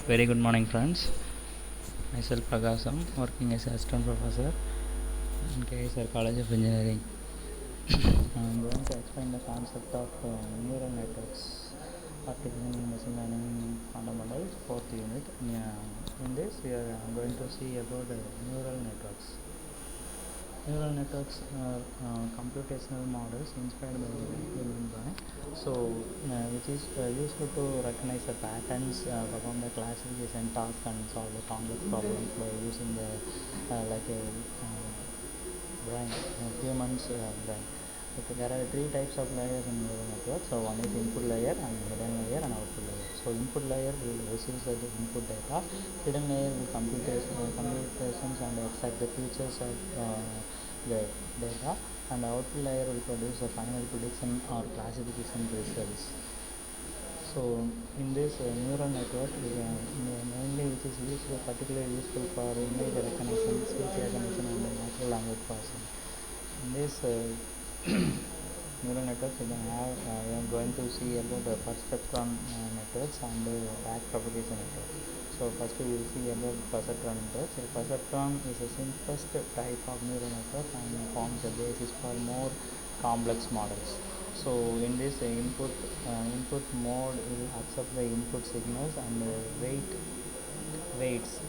Very good morning, friends. Myself Prakasham, working as assistant professor in KSR College of Engineering. I'm going to explain the concept of neural networks, artificial machine learning fundamentals, fourth unit. In this, we are going to see about neural networks. Neural networks are computational models inspired by human brain, which is useful to recognize the patterns, perform the classification task, and solve the complex problems by using the like a brain, human's brain. Okay, there are three types of layers in neural networks. So one is input layer and hidden layer and output layer. So input layer will receive the input data. Hidden layer will computations and extract the features of the data, and the output layer will produce a final prediction or classification results. So in this neural network mainly which is useful, particularly useful for image recognition, speech recognition, and natural language processing. In this neural networks we are going to see about the perceptron networks and back propagation networks. So first we will see about perceptron networks. A perceptron is the simplest type of neural network and forms the basis for more complex models. So in this input mode will accept the input signals and weights.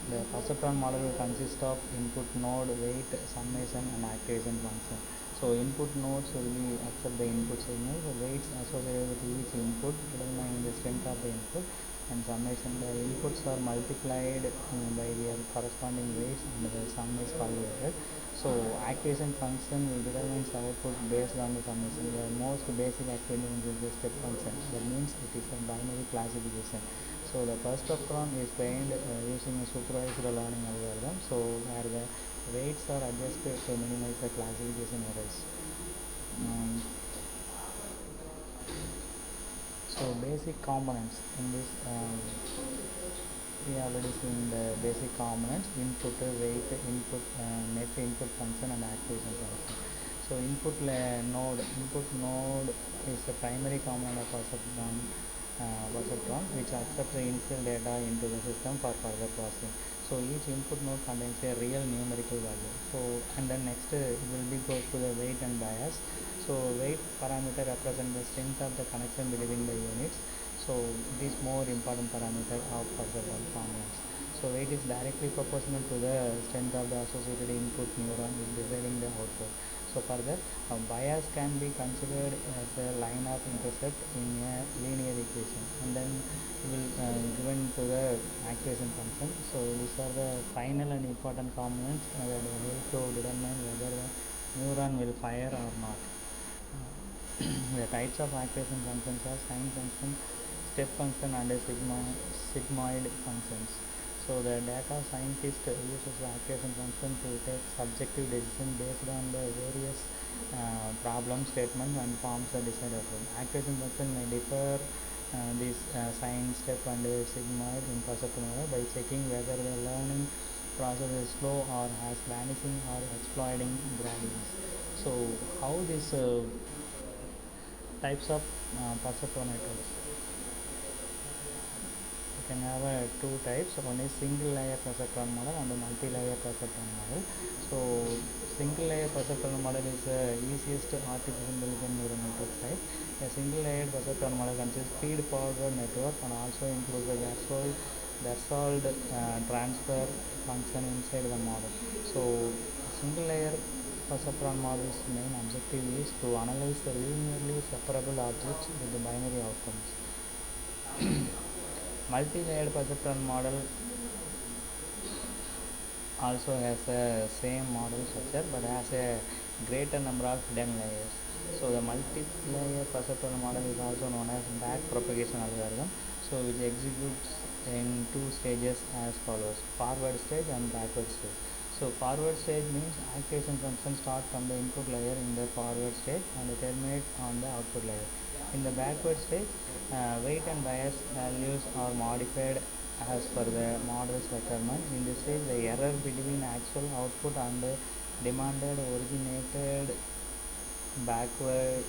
The perceptron model will consist of input node, weight, summation, and activation function. So input nodes will be accept the input signal. The weights associated with each input determine the strength of the input, and summation. The inputs are multiplied by their corresponding weights, and the sum is calculated. So activation function will determine the output based on the summation. The most basic activation is the step function. That means it is a binary classification. So the perceptron is trained using a supervised learning algorithm. So where the weights are adjusted to minimize the classification errors. So basic components in this we already seen the basic components: input, weight, input, net input function, and activation function. So input node is the primary component of perceptron, which accepts the initial data into the system for further processing. So each input node contains a real numerical value. So and then next will be goes to the weight and bias. So weight parameter represents the strength of the connection between the units. So it is more important parameter of perceptron components. So weight is directly proportional to the strength of the associated input neuron in deciding the output. So further, bias can be considered as a line of intercept in a linear equation, and then will given to the activation function. So these are the final and important components that will help to determine whether the neuron will fire or not. The types of activation functions are sign function, step function, and sigmoid functions. So the data scientist uses the activation function to take subjective decision based on the various problem statements and forms the desired outcome. Activation function may differ these sign, step, and sigmoid in perceptron model by checking whether the learning process is slow or has vanishing or exploiting gradients. So how these types of perceptron networks? Can have two types. One is single layer perceptron model and a multi-layer perceptron model. So single layer perceptron model is the easiest artificial intelligence neural network type. A single layer perceptron model consists feed forward network and also includes the Berthold transfer function inside the model. So single layer perceptron model's main objective is to analyze the linearly separable objects with the binary outcomes. Multi-layered perceptron model also has the same model structure but has a greater number of hidden layers. So the multi-layer perceptron model is also known as back propagation algorithm, so which executes in two stages as follows: forward stage and backward stage. So forward stage means activation function starts from the input layer in the forward stage and terminate on the output layer. In the backward stage, weight and bias values are modified as per the model's requirement. In this stage, the error between actual output and the demanded originated backward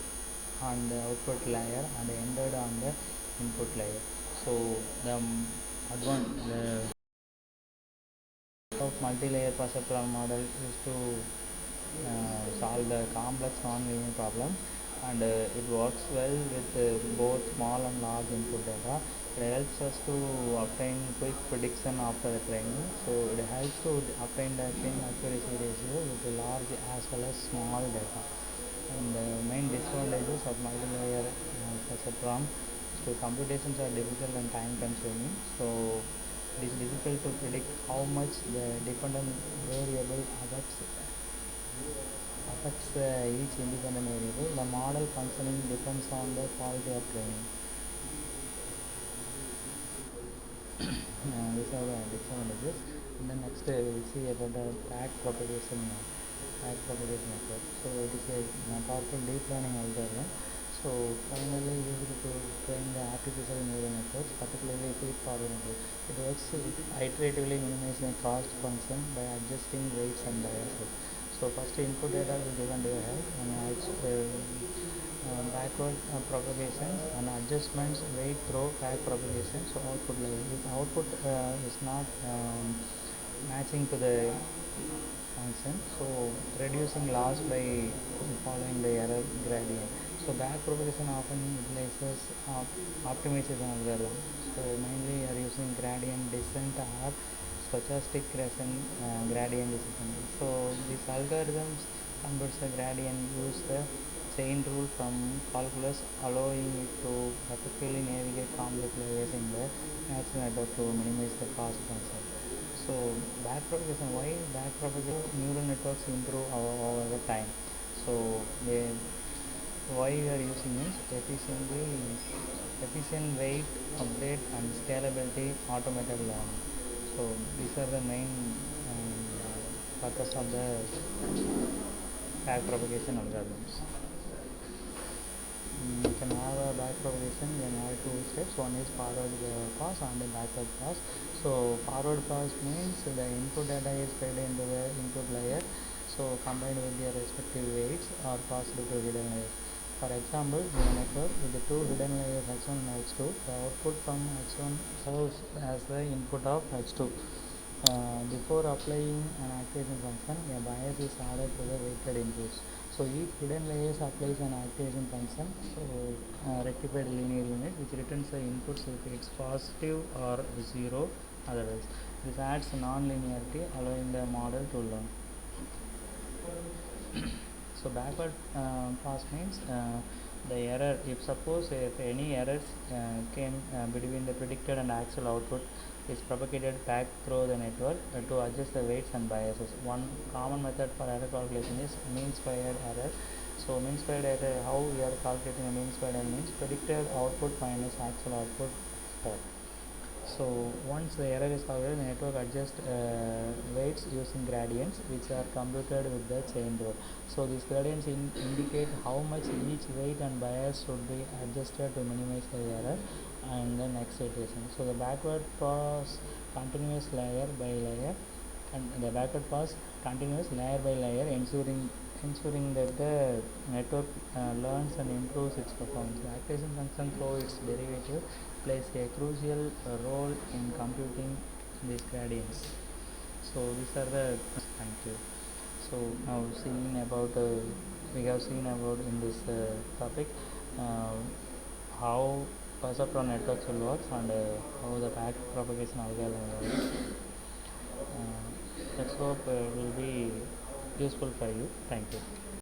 on the output layer and ended on the input layer. So the of multi-layer perceptron model is to solve the complex non-linear problem, and it works well with both small and large input data. It helps us to obtain quick prediction after the training. So it helps to obtain the thin accuracy ratio with the large as well as small data. And the main disadvantages of multi-layer perceptron. So computations are difficult and time consuming. So it is difficult to predict how much the dependent variable affects each independent variable. The model functioning depends on the quality of training. These are the disadvantages. And then next we'll see about the back propagation method. So it is a powerful deep learning algorithm. So primarily used to train the artificial neural networks, particularly feed-forward networks. It works iteratively minimizing the cost function by adjusting weights and biases. So first input data is given to your head, and backward propagation and adjustments weight through back propagation. So output layer. If output is not matching to the function, so reducing loss by following the error gradient. So back propagation often utilizes optimization algorithm. So mainly are using gradient descent or stochastic gradient descent. So these algorithms converts the gradient use the chain rule from calculus, allowing it to effectively navigate complex layers in the natural network to minimize the cost function. So backpropagation, why backpropagation? Neural networks improve over the time. So why we are using is efficient weight update and scalability automated learning. So these are the main purpose of the backpropagation algorithms. You can have a backpropagation. You can have two steps. One is forward pass and then backward pass. So forward pass means the input data is fed into the input layer, so combined with their respective weights are passed to hidden layers. For example, in a network with the two hidden layers H1 and H2, the output from H1 serves as the input of H2. Before applying an activation function, a bias is added to the weighted inputs. So each hidden layer applies an activation function, so rectified linear unit, which returns the inputs if it's positive or zero otherwise. This adds non-linearity, allowing the model to learn. So backward pass means the error, if any errors came between the predicted and actual output, is propagated back through the network to adjust the weights and biases. One common method for error calculation is mean squared error. So mean squared error, how we are calculating a mean squared error means predicted output minus actual output. So once the error is calculated, the network adjusts weights using gradients, which are computed with the chain rule. So these gradients indicate how much each weight and bias should be adjusted to minimize the error and the next iteration. So the backward pass continuous layer by layer, and the backward pass continuous layer by layer, ensuring that the network learns and improves its performance. The activation function, through its derivative, plays a crucial role in computing these gradients. So these are the thank you. So now we have seen about in this topic how perceptron networks will work, and how the back propagation algorithm works. Let's hope it will be useful for you. Thank you.